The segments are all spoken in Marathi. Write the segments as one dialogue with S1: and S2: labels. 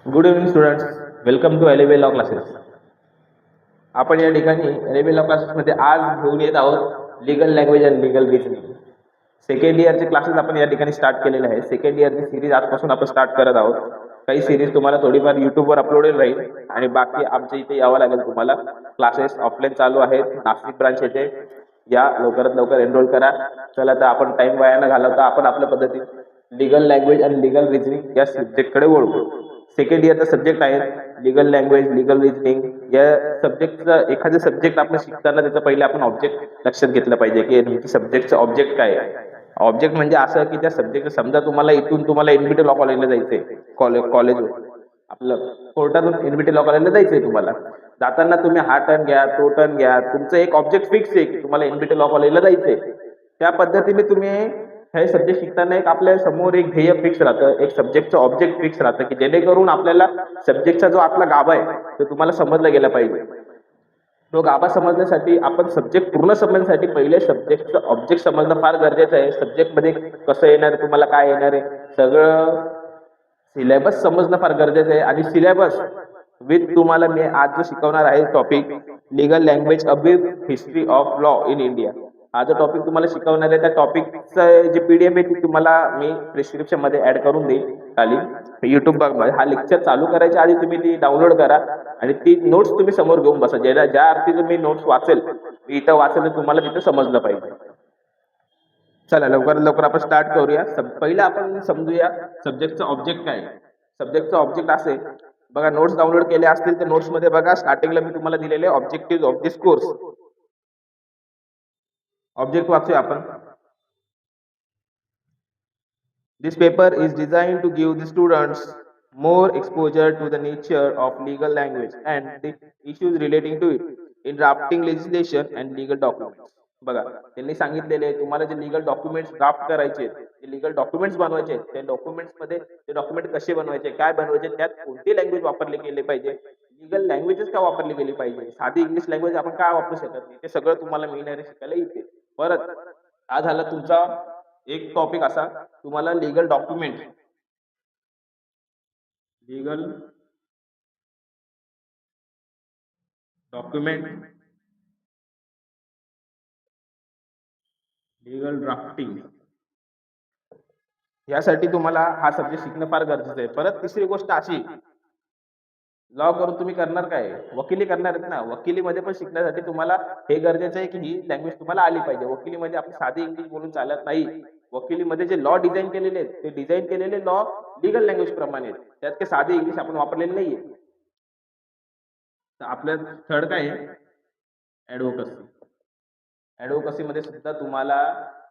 S1: Good evening students, welcome to LLB law classes. आपण या ठिकाणी एलेबे लॉ क्लासेसमध्ये आज घेऊन येत आहोत legal language and legal reasoning. Second इयरचे क्लासेस आपण या ठिकाणी स्टार्ट केलेले आहे. सेकंड इयरची सिरीज आजपासून आपण स्टार्ट करत आहोत. काही सिरीज तुम्हाला थोडीफार युट्यूबवर अपलोडेड राहील आणि बाकी आमच्या इथे यावं लागेल तुम्हाला. क्लासेस ऑफलाईन चालू आहेत नाशिक ब्रांच येथे. या लवकरात लवकर एनरोल करा. चला तर आपण टाइम वाया न घालवता आपण आपल्या पद्धतीने legal language and legal reasoning या सब्जेक्टकडे वळू. सेकंड इयरचा सब्जेक्ट आहे लिगल लँग्वेज लिगल रिजनिंग. या सब्जेक्टचं एखादं सब्जेक्ट आपण शिकताना त्याचं पहिले आपण ऑब्जेक्ट लक्षात घेतलं पाहिजे की नेमकी सब्जेक्टचं ऑब्जेक्ट काय आहे. ऑब्जेक्ट म्हणजे असं की त्या सब्जेक्ट समजा तुम्हाला एनबीटी लॉ कॉलेजला जायचंय. कॉलेज आपलं कोर्टातून एनबीटी लॉ कॉलेजला जायचंय. तुम्हाला जाताना तुम्ही हा टर्न घ्या तो टर्न घ्या. तुमचं एक ऑब्जेक्ट फिक्स आहे की तुम्हाला एनबीटी लॉ कॉलेजला जायचंय. त्या पद्धतीने तुम्ही हे सब्जेक्ट शिकताना एक आपल्या समोर एक ध्येय फिक्स राहतं, एक सब्जेक्टचं ऑब्जेक्ट फिक्स राहतं की जेणेकरून आपल्याला सब्जेक्टचा जो आतला गाभा आहे तो तुम्हाला समजला गेला पाहिजे. तो गाभा समजण्यासाठी आपण सब्जेक्ट पूर्ण समजण्यासाठी पहिले सब्जेक्टचं ऑब्जेक्ट समजणं फार गरजेचं आहे. सब्जेक्टमध्ये कसं येणार आहे, तुम्हाला काय येणार आहे, सगळं सिलेबस समजणं फार गरजेचं आहे. आणि सिलेबस विथ तुम्हाला मी आज जो शिकवणार आहे topic legal language a brief history of law in India. हा जो टॉपिक तुम्हाला शिकवणार आहे त्या टॉपिकचं जे पीडीएफ आहे ती तुम्हाला मी प्रिस्क्रिप्शन मध्ये ऍड करून देईन खाली युट्यूब मध्ये. हा लेक्चर चालू करायच्या आधी तुम्ही ती डाउनलोड करा आणि ती नोट्स तुम्ही समोर घेऊन बसा. ज्या अर्थी तुम्ही नोट्स वाचेल मी इथं वाचेल तर तुम्हाला तिथं समजलं पाहिजे. चला लवकर लवकर आपण स्टार्ट करूया. पहिलं आपण समजूया सब्जेक्टचं ऑब्जेक्ट काय आहे. सब्जेक्टचं ऑब्जेक्ट असे बघा, नोट्स डाउनलोड केले असतील तर नोट्स मध्ये बघा स्टार्टिंगला मी तुम्हाला दिलेले objective of this course. Object वाचूया आपण. This paper is designed to give the students more exposure to the nature of legal language and the issues relating to it in drafting legislation and legal documents. बघा त्यांनी सांगितलेले तुम्हाला जे लीगल डॉक्युमेंट्स ड्राफ्ट करायचे, जे लीगल डॉक्युमेंट्स बनवायचे, त्या डॉक्युमेंट्स मध्ये ते डॉक्युमेंट कसे बनवायचे, काय बनवायचे, त्यात कोणती लँग्वेज वापरली गेली पाहिजे, लीगल लँग्वेजेस का वापरली गेली पाहिजे, साधी इंग्लिश लँग्वेज आपण का वापरू शकत नाही, ते सगळं तुम्हाला मिळणारे शिकायला येते. परत हा झाला तुमचा एक टॉपिक असा तुम्हाला लीगल डॉक्युमेंट लीगल ड्राफ्टिंग यासाठी तुम्हाला हा सब्जेक्ट शिकणं फार गरजेचं आहे. परत तिसरी गोष्ट अशी, लॉ करून तुम्ही करणार काय, वकिली करणार आहेत ना. वकिलीमध्ये पण शिकण्यासाठी तुम्हाला हे गरजेचं आहे की ही लँग्वेज तुम्हाला आली पाहिजे. वकिलीमध्ये आपली साधी इंग्लिश बोलून चालत नाही. वकिलीमध्ये जे लॉ डिझाईन केलेले आहेत ते डिझाईन केलेले लॉ लिगल लँग्वेज प्रमाणे आहेत. त्यात काही साधी इंग्लिश आपण वापरलेली नाहीये. तर आपल्या थर्ड काय आहे ऍडव्होकसी. ऍडव्होकसीमध्ये सुद्धा तुम्हाला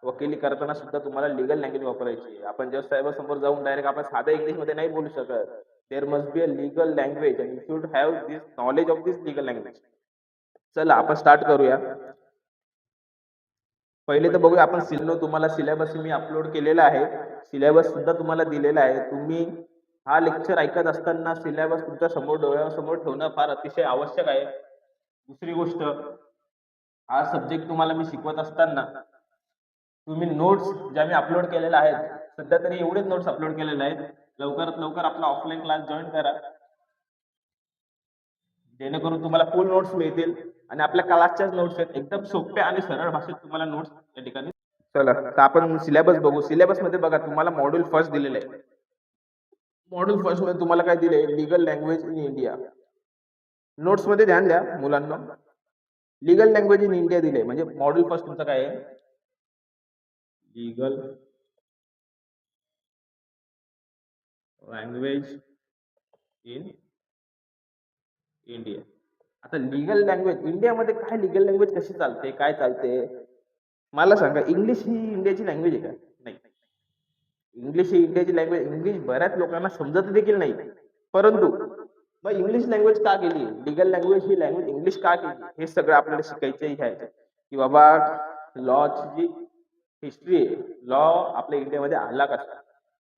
S1: वकिली करताना सुद्धा तुम्हाला लिगल लँग्वेज वापरायची आहे. आपण जज साहेबांसमोर जाऊन डायरेक्ट आपण साध्या इंग्लिशमध्ये नाही बोलू शकत. There must be a legal language and you should have this knowledge of this legal language. चला आपण स्टार्ट करूया. पहिले तर बघूया आपण तुम्हाला सिलेबस मी अपलोड केलेला आहे. सिलेबस सुद्धा तुम्हाला दिलेला आहे. तुम्ही हा लेक्चर ऐकत असताना सिलेबस तुमच्या समोर डोळ्यासमोर ठेवणं फार अतिशय आवश्यक आहे. दुसरी गोष्ट, हा सब्जेक्ट तुम्हाला मी शिकवत असताना तुम्ही नोट्स ज्या मी अपलोड केलेल्या आहेत, सध्या तरी एवढेच नोट्स अपलोड केलेले आहेत. लवकरात लवकर आपला ऑफलाईन क्लास जॉईन करा जेणेकरून तुम्हाला फुल नोट्स मिळतील. आणि आपल्या क्लासच्याच नोट्स आहेत, एकदम सोप्या आणि सरळ भाषेत तुम्हाला नोट्स या ठिकाणी. चला तर आपण सिलेबस बघू. सिलेबस मध्ये बघा तुम्हाला मॉड्यूल फर्स्ट दिलेलं आहे. मॉड्यूल फर्स्ट मध्ये तुम्हाला काय दिले, legal language in India. Notes मध्ये ध्यान द्या मुलांना, लिगल लँग्वेज इन इंडिया दिले म्हणजे मॉड्यूल फर्स्ट तुमचं काय आहे, लीगल लँग्वेज इन इंडिया. आता लीगल लँग्वेज इंडियामध्ये काय, लीगल लँग्वेज कशी चालते, काय चालते मला सांगा. इंग्लिश ही इंडियाची लँग्वेज आहे का? नाही. इंग्लिश ही इंडियाची लँग्वेज. इंग्लिश बऱ्याच लोकांना समजत देखील नाही. परंतु मग इंग्लिश लँग्वेज का केली, लीगल लँग्वेज ही लँग्वेज इंग्लिश का केली, हे सगळं आपल्याला शिकायचं घ्यायचं की बाबा लॉची जी हिस्ट्री आहे, लॉ आपल्या इंडियामध्ये आला कसा,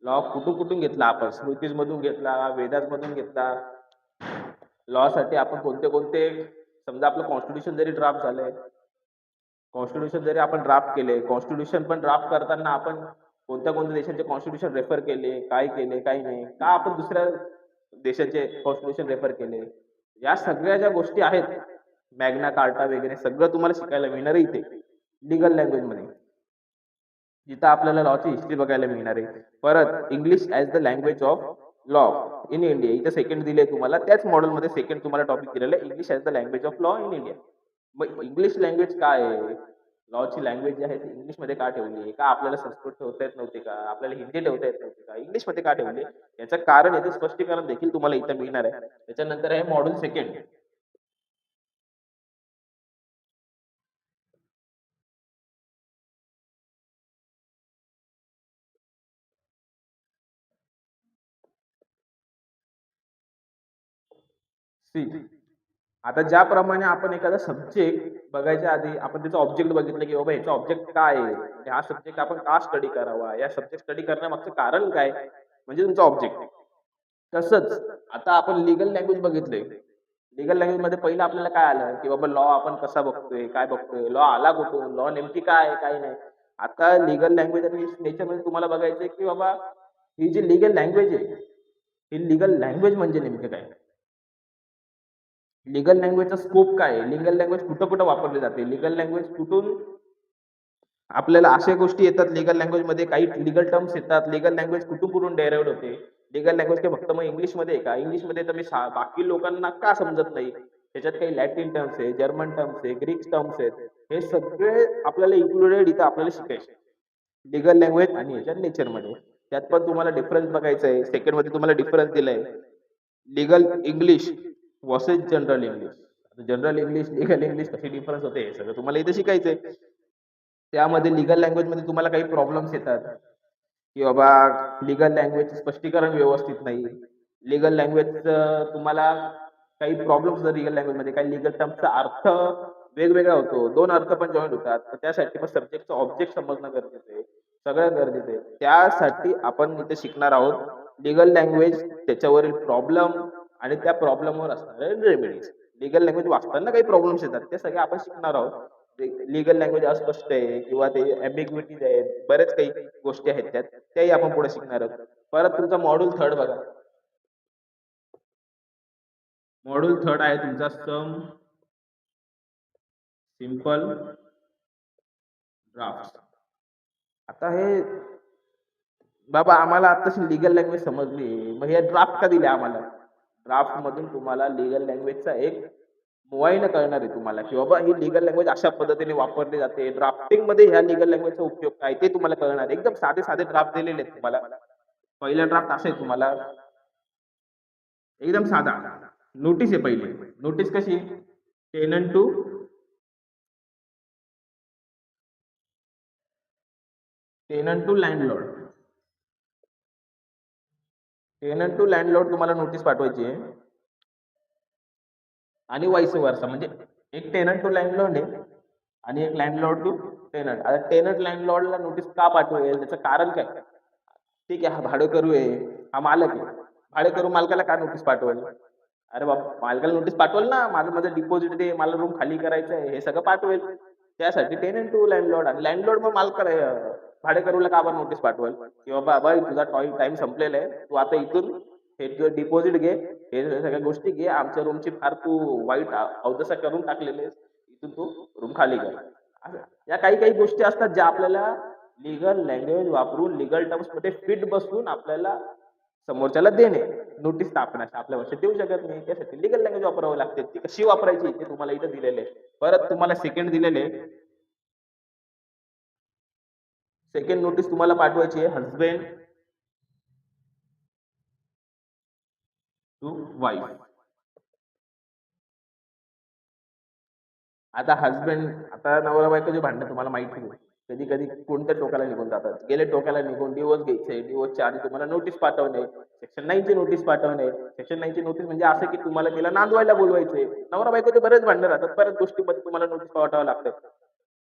S1: लॉ कुठून कुठून घेतला, आपण स्मृतीज मधून घेतला, वेदात मधून घेतला. लॉ साठी आपण कोणते कोणते, समजा आपलं कॉन्स्टिट्यूशन जरी ड्राफ्ट झालंय, कॉन्स्टिट्यूशन जरी आपण ड्राफ्ट केले, कॉन्स्टिट्यूशन पण ड्राफ्ट करताना आपण कोणत्या कोणत्या देशांचे कॉन्स्टिट्यूशन रेफर केले, काय केले काय नाही, का आपण दुसऱ्या देशाचे कॉन्स्टिट्यूशन रेफर केले. या सगळ्या ज्या गोष्टी आहेत, मॅग्ना कार्टा वगैरे सगळं तुम्हाला शिकायला मिळणार आहे इथे लीगल लँग्वेजमध्ये. जिथं आपल्याला लॉची हिस्ट्री बघायला मिळणार आहे. परत English as the language of law in India इथं सेकंड दिले तुम्हाला. त्याच मॉडेलमध्ये सेकंड तुम्हाला टॉपिक दिलेलं आहे English as the language of law in India. मग इंग्लिश लँग्वेज काय आहे? लॉची लँग्वेज जी आहे ती इंग्लिशमध्ये का ठेवली आहे? का आपल्याला संस्कृत ठेवता येत नव्हते का? आपल्याला हिंदी ठेवता येत नव्हती का? इंग्लिशमध्ये का ठेवली? याचं कारण याचं स्पष्टीकरण देखील तुम्हाला इथं मिळणार आहे. त्याच्यानंतर आहे मॉड्यूल सेकंड. सी. आता ज्याप्रमाणे आपण एखादा सब्जेक्ट बघायच्या आधी आपण त्याचं ऑब्जेक्ट बघितलं, की बाबा ह्याचा ऑब्जेक्ट काय आहे? म्हणजे हा सब्जेक्ट आपण का स्टडी करावा? या सब्जेक्ट स्टडी करण्यामागचं कारण काय? म्हणजे तुमचा ऑब्जेक्ट. तसंच आता आपण लीगल लँग्वेज बघितले. लीगल लँग्वेजमध्ये पहिलं आपल्याला काय आलं, की बाबा लॉ आपण कसा बघतोय, काय बघतोय? लॉ आला कुठून? लॉ नेमकी काय आहे, काय नाही? आता लीगल लँग्वेज आणि नेचरमध्ये तुम्हाला बघायचंय, की बाबा ही जी लीगल लँग्वेज आहे, ही लीगल लँग्वेज म्हणजे नेमकं काय? लीगल लँग्वेजचा स्कोप काय आहे? लीगल लँग्वेज कुठं-कुठं वापरली जाते? लीगल लँग्वेज कुठून आपल्याला अशा गोष्टी येतात लीगल लँग्वेजमध्ये काही लीगल टर्म्स येतात. लीगल लँग्वेज कुठून-कुठून डेराइव्हड होते. लीगल लँग्वेज काय फक्त मग इंग्लिशमध्ये आहे का? इंग्लिशमध्ये तर मी बाकी लोकांना का समजत नाही? त्याच्यात काही लॅटिन टर्म्स आहे, जर्मन टर्म्स आहे, ग्रीक टर्म्स आहेत. हे सगळे आपल्याला इन्क्लुडेड इथं आपल्याला शिकायचे. लीगल लँग्वेज आणि ह्याच्या नेचरमध्ये. त्यात पण तुम्हाला डिफरन्स बघायचा आहे. सेकंडमध्ये तुम्हाला डिफरन्स दिलाय. Legal English versus general English. General English, legal English कशी डिफरन्स होते हे सगळं तुम्हाला इथे शिकायचंय. त्यामध्ये लीगल लँग्वेजमध्ये तुम्हाला काही प्रॉब्लेम्स येतात, की बाबा लीगल लँग्वेजचं स्पष्टीकरण व्यवस्थित नाही. लीगल लँग्वेजचं तुम्हाला काही प्रॉब्लेम्स होतात लीगल लँग्वेजमध्ये. काही लीगल टर्म्सचा अर्थ वेगवेगळा होतो. 2 अर्थ पण जॉइंट होतात. तर त्यासाठी मग सब्जेक्टचं ऑब्जेक्ट समजणं गरजेचं आहे. सगळं गरजेचं आहे. त्यासाठी आपण इथे शिकणार आहोत लीगल लँग्वेज, त्याच्यावरील प्रॉब्लेम आणि त्या प्रॉब्लेमवर असणारे रेमेडीज. लीगल लँग्वेज वाचताना काही प्रॉब्लेम्स येतात. ते सगळे आपण शिकणार आहोत. लीगल लँग्वेज अस्पष्ट आहे किंवा ते ॲम्बिग्युइटीज आहेत. बऱ्याच काही गोष्टी आहेत त्यात. त्याही आपण पुढे शिकणार आहोत. परत तुमचा मॉड्यूल 3 बघा. मॉड्यूल 3 आहे तुमचा सम सिंपल ड्राफ्ट्स. आता हे बाबा आम्हाला आत्ताशी लीगल लँग्वेज समजली. मग हे ड्राफ्ट का दिले आम्हाला? ड्राफ्टमधून तुम्हाला लीगल लँग्वेजचा एक मुआयना कळणार आहे तुम्हाला, की बाबा ही लीगल लँग्वेज अशा पद्धतीने वापरली जाते. ड्राफ्टिंगमध्ये ह्या लीगल लँग्वेजचा उपयोग काय ते तुम्हाला कळणार आहे. एकदम साधे-साधे ड्राफ्ट दिलेले आहेत तुम्हाला. पहिला ड्राफ्ट असा आहे तुम्हाला एकदम साधा. नोटीस आहे पहिली. नोटीस कशी? Tenant to landlord. Tenant to landlord तुम्हाला नोटीस पाठवायची आहे आणि वाईस वर्सा. म्हणजे एक टेनंट टू लँडलॉर्ड आहे आणि एक लँडलॉर्ड टू टेनंट. आता टेनंट लँडलॉर्डला नोटीस का पाठवेल? त्याचं कारण काय? ठीक आहे, हा भाडेकरू आहे, हा मालक आहे. भाडेकरू मालकाला का नोटीस पाठवेल? अरे बाबा, मालकाला नोटीस पाठवेल ना, माझं माझं डिपॉझिट दे, मला रूम खाली करायचं आहे, हे सगळं पाठवेल. त्यासाठी टेनंट टू लँडलॉर्ड आणि लँडलॉर्ड मग मालकाला भाडेकरूला का बरं नोटीस पाठवेल? की बाबा बाई तुझा टाईम संपलेला आहे. तू आता इथून हे तुझं डिपॉझिट घे, हे सगळ्या गोष्टी घे. आमच्या रूमची फार तू वाईट अवदशा करून टाकलेली आहेस. इथून तू रूम खाली कर. असं या काही काही गोष्टी असतात ज्या आपल्याला लीगल लँग्वेज वापरून लीगल टर्म्समध्ये फिट बसून आपल्याला समोरच्याला देणे. नोटीस तर आपण अशा आपल्या भाषेत देऊ शकत नाही. त्यासाठी लीगल लँग्वेज वापरावी लागते. ती कशी वापरायची ते तुम्हाला इथं दिलेलं आहे. परत तुम्हाला सेकंड दिलेले आहे. सेकंड नोटीस तुम्हाला पाठवायची आहे हजबंड टू वाईफ. आता आता नवरा बायकोचे भांडणं तुम्हाला माहिती आहे. कधी-कधी कोणत्या टोकाला निघून जातात. गेले टोकाला निघून डिव्होर्स घ्यायचे. डिव्होर्सच्या आधी तुम्हाला नोटीस पाठवणे. सेक्शन 9 ची नोटीस पाठवणे. सेक्शन 9 ची नोटीस म्हणजे असं की तुम्हाला तिला नांदवायला बोलवायचे. नवरा बायकोचे बरेच भांडणं राहतात. बऱ्याच गोष्टींमध्ये तुम्हाला नोटीस पाठवावं लागतं.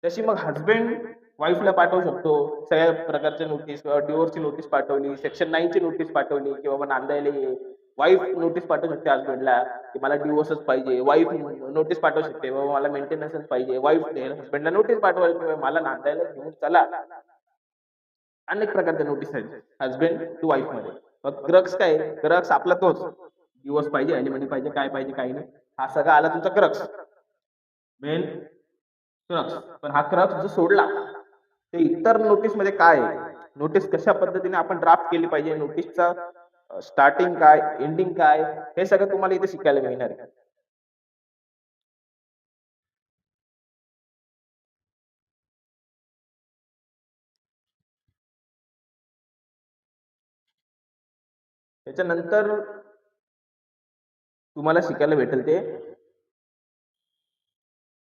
S1: तशी मग हसबँड वाईफला पाठवू शकतो. सगळ्या प्रकारच्या नोटीस किंवा डिव्होर्सची नोटीस पाठवली, सेक्शन 9 ची नोटीस पाठवली की बाबा नांदायला ये. वाईफ नोटीस पाठवू शकते हसबँडला की मला डिव्होर्सच पाहिजे. वाईफ नोटीस पाठवू शकते, बाबा मला मेंटेनन्सच पाहिजे. वाईफ हसबँडला नोटीस पाठवायला की मला नांदायला घेऊन चला. अनेक प्रकारच्या नोटीस आहेत हसबँड टू वाईफमध्ये. मग क्रक्स काय क्रक्स आपला तोच दिवस पाहिजे, एलिमेंट पाहिजे, काय पाहिजे काही नाही, हा सगळा आला तुमचा क्रक्स, मेन क्रक्स. पण हा क्रक्स जो सोडला ते इतर नोटीस मध्ये काय आहे, नोटीस कशा पद्धतीने आपण ड्राफ्ट केली पाहिजे, नोटीसचा स्टार्टिंग काय, एंडिंग काय, हे सगळं तुम्हाला इथे शिकायला मिळणार आहे. त्याच्यानंतर तुम्हाला शिकायला भेटेल ते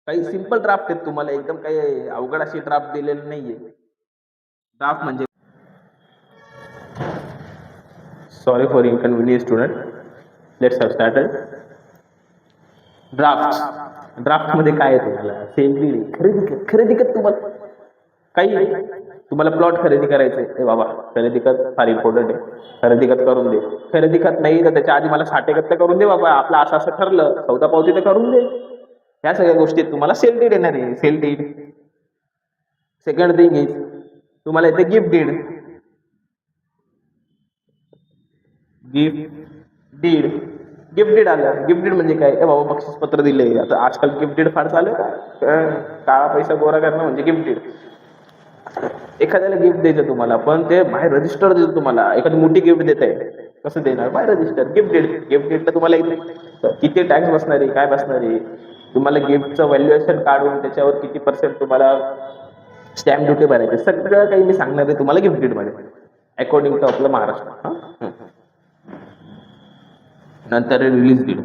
S1: काही सिंपल ड्राफ्ट आहेत, तुम्हाला एकदम काही अवघड अशी ड्राफ्ट दिलेली नाहीये. ड्राफ्ट म्हणजे sorry for inconvenience student, let's have started. Draft मध्ये काय आहे तुम्हाला सेल खरेदी कर तुम्हाला काही तुम्हाला प्लॉट खरेदी करायचंय, ए बाबा खरेदी खत फार इम्पॉर्टंट आहे, खरेदी खत करून दे. खरेदी खत नाही तर त्याच्या आधी मला साठे खत तर करून दे बाबा, आपलं असं असं ठरलं, सौदा पावती तर करून दे. ह्या सगळ्या गोष्टी तुम्हाला सेल डीड येणार आहे, sale deed. Second thing is तुम्हाला येते गिफ्ट डीड. गिफ्ट डीड आलं. गिफ्ट डीड म्हणजे काय, ए बाबा बक्षीस पत्र दिले, आता आजकाल गिफ्ट डीड फार चालू आहे का, काळा पैसा गोरा करणं म्हणजे गिफ्ट डीड. एखाद्याला गिफ्ट द्यायचं तुम्हाला, पण ते बाहेर रजिस्टर देतो तुम्हाला, एखादी मोठी गिफ्ट देत आहे, कसं देणार, बाय रजिस्टर. गिफ्ट डीडला तुम्हाला किती टॅक्स बसणार आहे, काय बसणार आहे, तुम्हाला गिफ्टचं व्हॅल्युएशन काढून त्याच्यावर किती % तुम्हाला स्टॅम्प ड्युटी भरायचे, सगळं काही मी सांगणार आहे तुम्हाला गिफ्ट डीड मध्ये, अकॉर्डिंग टू आपलं महाराष्ट्र. नंतर रिलीज डीड.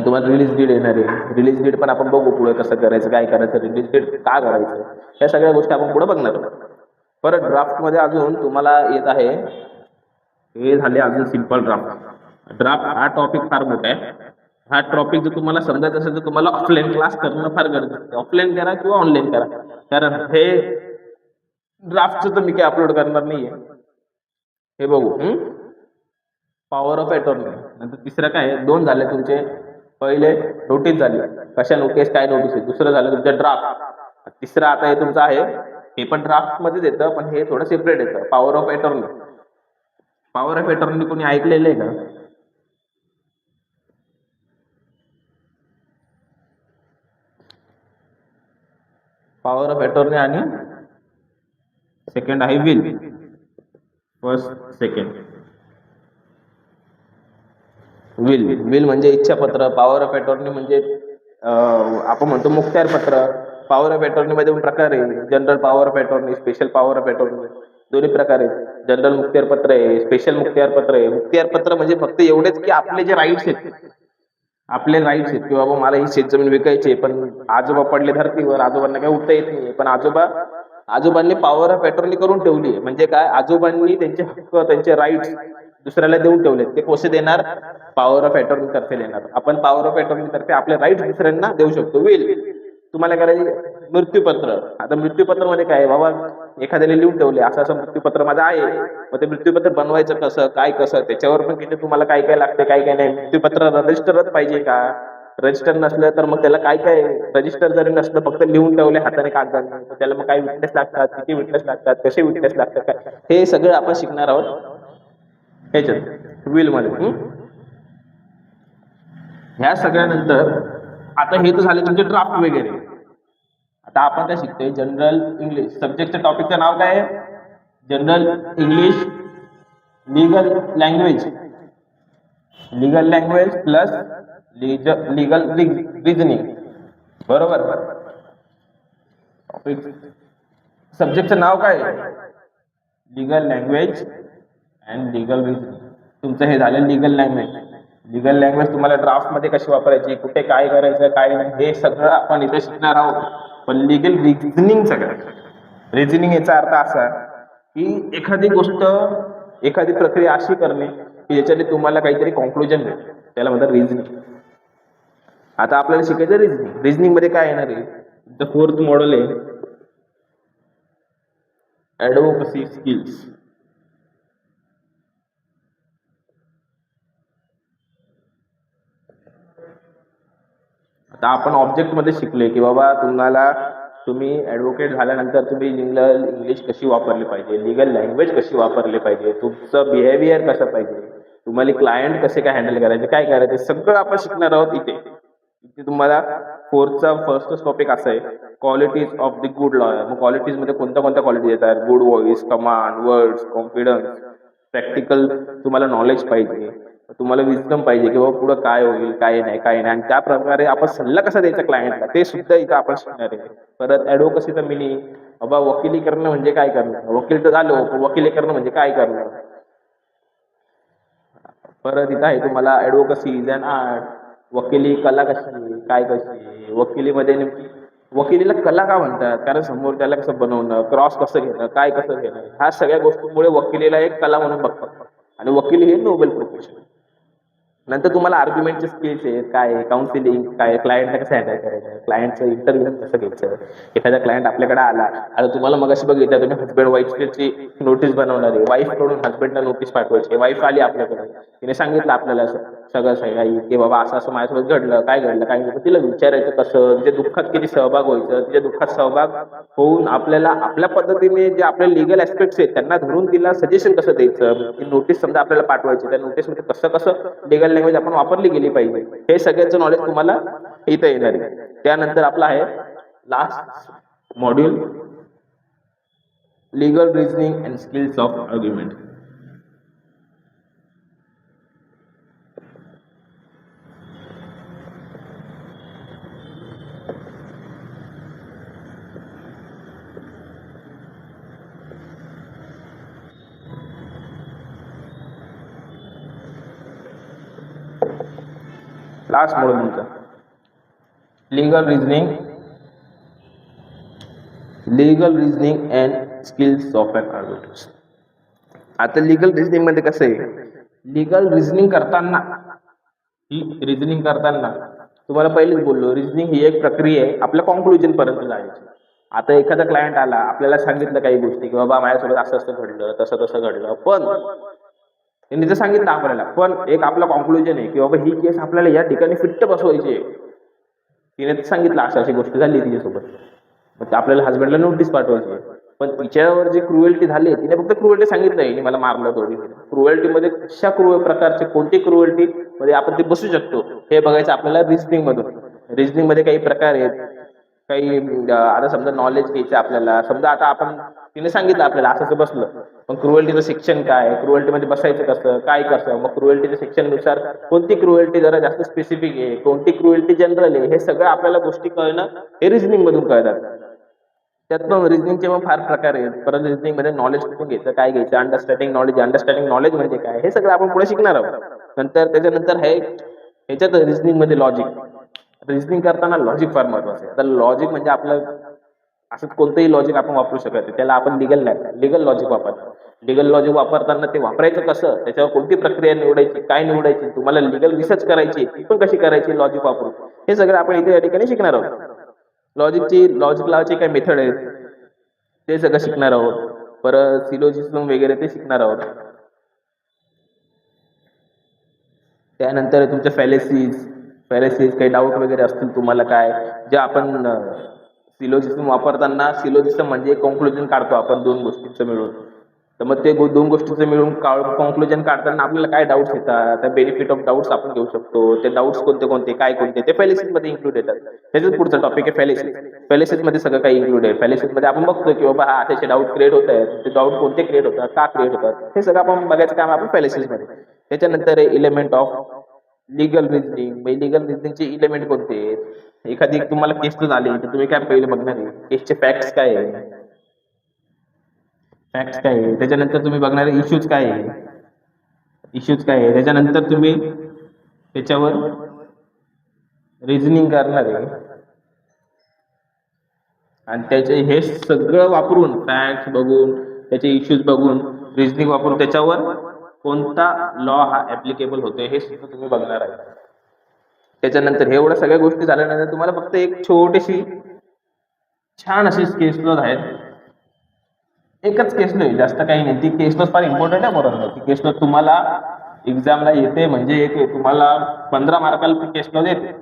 S1: तुम्हाला रिलीज डीड येणार आहे. रिलीज डीड पण आपण बघू पुढे कसं करायचं, काय करायचं, रिलीज डीड का करायचं, या सगळ्या गोष्टी आपण पुढे बघणार आहोत. परत ड्राफ्ट मध्ये अजून तुम्हाला येत आहे, हे झाले अजून सिंपल ड्राफ्ट. हा टॉपिक फार मोठा आहे. हा टॉपिक जर तुम्हाला समजायचं असेल तर तुम्हाला ऑफलाईन क्लास करणं फार गरजेचं आहे. ऑफलाईन करा किंवा ऑनलाईन करा, कारण हे ड्राफ्टचं तर मी काही अपलोड करणार नाहीये. हे बघू, पॉवर ऑफ अटॉर्नी. नंतर तिसरं काय, दोन झाले तुमचे, पहिले नोटीस झाली, कशा नोटीस, काय नोटीस आहे. दुसरं झालं तुमचं ड्राफ्ट. तिसरं आता हे तुमचं आहे, हे पण ड्राफ्ट मध्येच येतं, पण हे थोडं सेपरेट येतं, power of attorney. Power of attorney कोणी ऐकलेलं आहे का? पॉवर ऑफ अटॉर्नी आणि सेकंड आहे विल. फर्स्ट सेकंड विल म्हणजे इच्छापत्र. पॉवर ऑफ अटॉर्नी म्हणजे आपण म्हणतो मुखत्यारपत्र. पॉवर ऑफ अटॉर्नी मध्ये प्रकार आहे, general power of attorney, special power of attorney, दोन्ही प्रकार आहेत. जनरल मुखत्यारपत्र आहे, स्पेशल मुखत्यारपत्र आहे. मुखत्यारपत्र म्हणजे फक्त एवढेच की आपले जे राईट्स आहेत, आपले राईट्स आहेत की बाबा मला ही शेतजमीन विकायची, पण आजोबा पडले धरतीवर, आजोबांना काही उठता येत नाही, पण आजोबांनी पॉवर ऑफ अटॉर्नी करून ठेवली आहे. म्हणजे काय, आजोबांनी त्यांचे हक्क, त्यांचे राईट्स दुसऱ्याला देऊन ठेवले. ते कसे देणार, पॉवर ऑफ अटॉर्नी तर्फे देणार. आपण पॉवर ऑफ अटॉर्नी तर्फे आपले राईट्स दुसऱ्यांना देऊ शकतो. विल तुम्हाला करायचे मृत्यूपत्र. आता मृत्यूपत्र मध्ये काय, बाबा एखाद्याने लिहून ठेवले असं असं मृत्यूपत्र माझं आहे, मग ते मृत्यूपत्र बनवायचं कसं, काय कसं, त्याच्यावर पण किती तुम्हाला काय काय लागते, काय काय नाही. मृत्यूपत्र रजिस्टरच पाहिजे का, रजिस्टर नसलं तर मग त्याला काय काय, रजिस्टर जरी नसलं, फक्त लिहून ठेवले हाताने कागदाने, त्याला मग काय विटनेस लागतात, किती विटनेस लागतात, कसे विटनेस लागतात, काय, हे सगळं आपण शिकणार आहोत ह्याच्यात विल मध्ये. ह्या सगळ्यानंतर आता हे तर झाले तुमचे ड्राफ्ट वगैरे. आता आपण काय शिकतोय, जनरल इंग्लिश. सब्जेक्टच्या टॉपिकचं नाव काय आहे, general English legal language. Legal language plus legal reasoning, बरोबर. सब्जेक्टचं नाव काय, legal language and legal reasoning. तुमचं हे झालं लीगल लँग्वेज. लीगल लँग्वेज तुम्हाला ड्राफ्ट मध्ये कशी वापरायची, कुठे काय करायचं, काय नाही, हे सगळं आपण इथे शिकणार आहोत. पण लीगल रिजनिंग सगळं, रिजनिंग याचा अर्थ असा की एखादी गोष्ट, एखादी प्रक्रिया अशी करणे की ज्याच्याने तुम्हाला काहीतरी कॉन्क्लुजन मिळेल, त्याला म्हणतात रिजनिंग. आता आपल्याला शिकायचं रिजनिंग. रिजनिंग मध्ये काय येणार आहे, द फोर्थ मॉडेल आहे ॲडव्होकसी स्किल्स. आता आपण ऑब्जेक्ट मध्ये शिकले की बाबा तुम्हाला तुम्ही ॲडव्होकेट झाल्यानंतर तुम्ही लिगल इंग्लिश कशी वापरली पाहिजे, लिगल लँग्वेज कशी वापरली पाहिजे, तुमचं बिहेवियर कसं पाहिजे, तुम्हाला क्लायंट कसे काय हँडल करायचे, काय करायचे, सगळं आपण शिकणार आहोत इथे. इथे तुम्हाला फर्स्ट टॉपिक असं आहे, qualities of the good lawyer. मग क्वालिटीजमध्ये कोणत्या कोणत्या क्वालिटीज येतात, good voice, command, words, confidence, practical तुम्हाला नॉलेज पाहिजे, तुम्हाला विजडम पाहिजे की बाबा पुढं काय होईल, काय नाही, काय नाही, आणि त्या प्रकारे आपण सल्ला कसा द्यायचा क्लायंटला ते सुद्धा इथं आपण शिकणार आहे. परत ॲडव्होकसीचं मिनिंग, बाबा वकिली करणं म्हणजे काय करणं, वकील तर झालो, पण वकिली करणं म्हणजे काय करणं. परत इथं आहे तुम्हाला ॲडव्होकसी इज अन आर्ट, वकिली कला कशी, काय कशी, वकिलीमध्ये नेमकी वकिलीला कला का म्हणतात, कारण समोर त्याला कसं बनवणं, क्रॉस कसं घेणं, काय कसं घेणं, ह्या सगळ्या गोष्टींमुळे वकिलीला एक कला म्हणून बघतात. आणि वकील हे नोबेल प्रोफेशन. नंतर तुम्हाला आर्ग्युमेंटचे स्किल्स आहेत, काय काउन्सिलिंग, काय क्लायंटला कसं हँडल करायचं, क्लायंटचं इंटरव्ह्यू कसं घ्यायचं. एखादा क्लायंट आपल्याकडे आला, आता तुम्हाला मगाशी बघितलं तुम्ही हजबंड वाईफची नोटीस बनवणार आहे, वाईफकडून हजबंडला नोटीस पाठवायची, वाईफ आली आपल्याकडे, तिने सांगितलं आपल्याला सगळं काही की बाबा असं असं माझ्यासोबत घडलं, काय घडलं काय घडलं, तिला विचारायचं कसं, तिच्या दुःखात किती सहभाग व्हायचं, तिच्या दुःखात सहभाग होऊन आपल्याला आपल्या पद्धतीने जे आपले लिगल ऍस्पेक्ट्स आहेत त्यांना धरून तिला सजेशन कसं द्यायचं, ती नोटीस समजा आपल्याला पाठवायची, त्या नोटीसमध्ये कसं कसं लिगल लँग्वेज आपण वापरली गेली पाहिजे, हे सगळ्यांचं नॉलेज तुम्हाला इथं येणार आहे. त्यानंतर आपला आहे last module, legal reasoning and skills of argument. Last module तुमचा legal reasoning and skills of an argument. आता लीगल रिझनिंग मध्ये कसं आहे, लीगल रिझनिंग करताना तुम्हाला पहिलेच बोललो, रिझनिंग ही एक प्रक्रिया आहे आपल्या कॉन्क्लुजन पर्यंत जायची. आता एखादा क्लायंट आला, आपल्याला सांगितलं काही गोष्टी की बाबा माझ्यासोबत असं असं घडलं, तसं तसं घडलं, पण त्यांनी तर सांगितलं आपल्याला, पण एक आपलं कॉन्क्लुजन आहे की बाबा ही केस आपल्याला या ठिकाणी फिट्ट बसवायची आहे. तिने सांगितलं अशा अशी गोष्ट झाली तिच्यासोबत, मग आपल्याला हजबंडला नोटीस पाठवायची आहे. पण तिच्यावर जी क्रुएल्टी झाली, तिने फक्त क्रुएल्टी सांगितलं आहे, मला मारलं थोडी. क्रुएल्टीमध्ये कशा प्रकारचे कोणती क्रुएल्टी मध्ये आपण ते बसू शकतो हे बघायचं आपल्याला रिझनिंग मधून. रिझनिंग मध्ये काही प्रकार आहेत, काही आता समजा नॉलेज घ्यायचं आपल्याला, समजा आता आपण तिने सांगितलं आपल्याला असं असं बसलं, पण क्रुएल्टीचं सेक्शन काय, क्रुएल्टीमध्ये बसायचं कसं, काय कसं, मग क्रुएल्टीच्या सेक्शननुसार कोणती क्रुएल्टी जरा जास्त स्पेसिफिक आहे, कोणती क्रुएल्टी जनरल आहे, हे सगळं आपल्याला गोष्टी कळणं हे रिझनिंग मधून कळतात. त्यात पण रिझनिंगचे मग फार प्रकार आहेत. परत रिझनिंग मध्ये नॉलेज कुठून घ्यायचं, काय घ्यायचं, अंडरस्टँडिंग नॉलेज म्हणजे काय, हे सगळं आपण पुढे शिकणार आहोत. त्याच्यानंतर आहे ह्याच्यात रिझनिंग मध्ये लॉजिक. रिझनिंग करताना लॉजिक फार महत्वाचं आहे. आता लॉजिक म्हणजे आपलं असं कोणतंही लॉजिक आपण वापरू शकत नाही, त्याला आपण लिगल लॉजिक वापरतो. लिगल लॉजिक वापरताना ते वापरायचं कसं, त्याच्यावर कोणती प्रक्रिया निवडायची, काय निवडायची, तुम्हाला लिगल रिसर्च करायची ती पण कशी करायची लॉजिक वापरून, हे सगळं आपण इथे या ठिकाणी शिकणार आहोत. लॉजिक लावायची काय मेथड आहेत ते सगळं शिकणार आहोत. परत सिलोजिझम वगैरे ते शिकणार आहोत. त्यानंतर तुमच्या फॅलेसीज काही डाऊट वगैरे असतील तुम्हाला, काय जे आपण सिलोजिझम वापरताना, सिलोजिझम म्हणजे कॉन्क्लुजन काढतो आपण दोन गोष्टींचं मिळून, तर मग ते दोन गोष्टींचं मिळून कॉन्क्लुजन काढताना आपल्याला काय डाऊट्स येतात, त्या बेनिफिट ऑफ डाऊट्स आपण घेऊ शकतो. ते डाऊट्स कोणते ते फॅलेसीज मध्ये इन्क्लूड येतात. त्याच्याच पुढचा टॉपिक आहे फॅलेसीज मध्ये सगळं काही इन्क्लूड आहे. फॅलेसीज मध्ये आपण बघतो की बाबा हा असे डाऊट क्रिएट होत आहेत, ते डाऊट कोणते क्रिएट होतात, का क्रिएट होतात, हे सगळं आपण बघायचं काम आपण फॅलेसीज मध्ये. त्याच्यानंतर इलेमेंट ऑफ लिगल रिझनिंगचे इलेमेंट कोणते आहेत. एखादी तुम्हाला केस झाली तर तुम्ही काय पहिले बघणार आहे, केसचे फॅक्ट्स काय आहे, त्याच्यानंतर तुम्ही बघणार इश्यूज काय आहे, त्याच्यानंतर तुम्ही त्याच्यावर रिझनिंग करणार आहे, आणि त्याचे हे सगळं वापरून फॅक्ट्स बघून, त्याचे इश्यूज बघून, रिझनिंग वापरून त्याच्यावर कोणता लॉ हा ऍप्लिकेबल होतोय हे सुद्धा तुम्ही बघणार आहे. त्याच्यानंतर हे एवढ्या सगळ्या गोष्टी झाल्यानंतर तुम्हाला फक्त एक छोटीशी छान अशी केस लॉज आहेत. एकच केस लॉ, जास्त काही नाही. ती केस लॉज फार इम्पॉर्टंट आहे. बरोबर, ती केस लॉज तुम्हाला एक्झामला येते म्हणजे येते. तुम्हाला 15 मार्काला ती केस लॉज येते.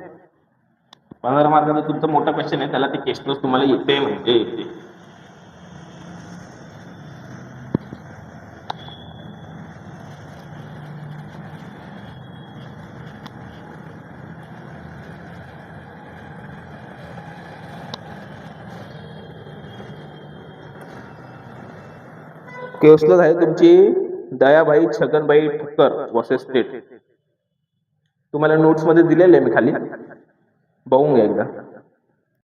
S1: 15 मार्काचा तुमचा मोठा क्वेश्चन आहे, त्याला ते केसनच तुम्हाला येते म्हणजे येते. केसनच आहे तुमची दयाबाई छगनबाई ठक्कर वर्सेस स्टेट. तुम्हाला नोट्स मध्ये दिलेले आहे मी खाली, बघून घ्या एकदा.